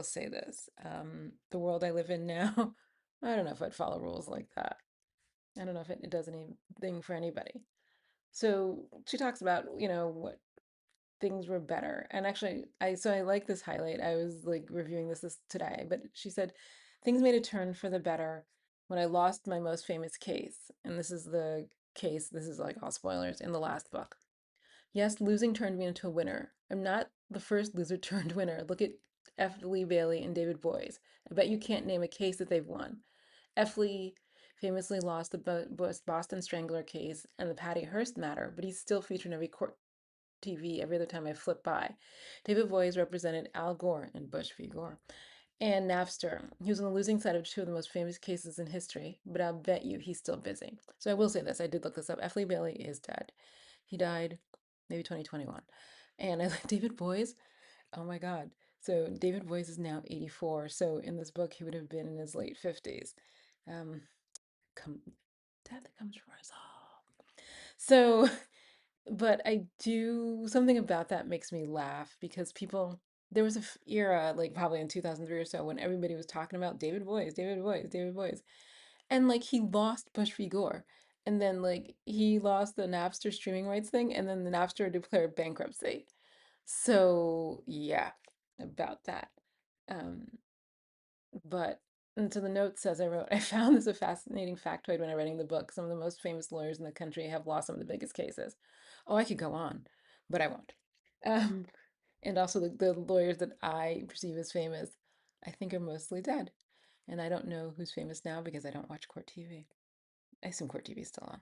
will say this. The world I live in now, I don't know if I'd follow rules like that. I don't know if it does anything for anybody. So she talks about, what things were better. And actually, I like this highlight. I was like reviewing this today, but she said things made a turn for the better when I lost my most famous case. And this is the case, this is like all spoilers in the last book. Yes, losing turned me into a winner. I'm not the first loser turned winner. Look at F. Lee Bailey and David Boies. I bet you can't name a case that they've won. F. Lee famously lost the Boston Strangler case and the Patty Hearst matter, but he's still featured in every court TV every other time I flip by. David Boies represented Al Gore in Bush v. Gore and Napster. He was on the losing side of two of the most famous cases in history, but I'll bet you he's still busy. So I will say this, I did look this up. F. Lee Bailey is dead. He died maybe 2021. And I like David Boies. Oh my God. So David Boies is now 84. So in this book, he would have been in his late 50s. Um, come, death comes for us all. So, but I do, something about that makes me laugh because there was a era, like probably in 2003 or so, when everybody was talking about David Boies, David Boies, David Boies. And like he lost Bush v. Gore. And then like he lost the Napster streaming rights thing, and then the Napster declared bankruptcy. So yeah, about that. Um, but and so the note says I wrote, I found this a fascinating factoid when I reading the book. Some of the most famous lawyers in the country have lost some of the biggest cases. Oh, I could go on, but I won't. Um, and also the lawyers that I perceive as famous, I think are mostly dead. And I don't know who's famous now because I don't watch court TV. I assume court TV is still on.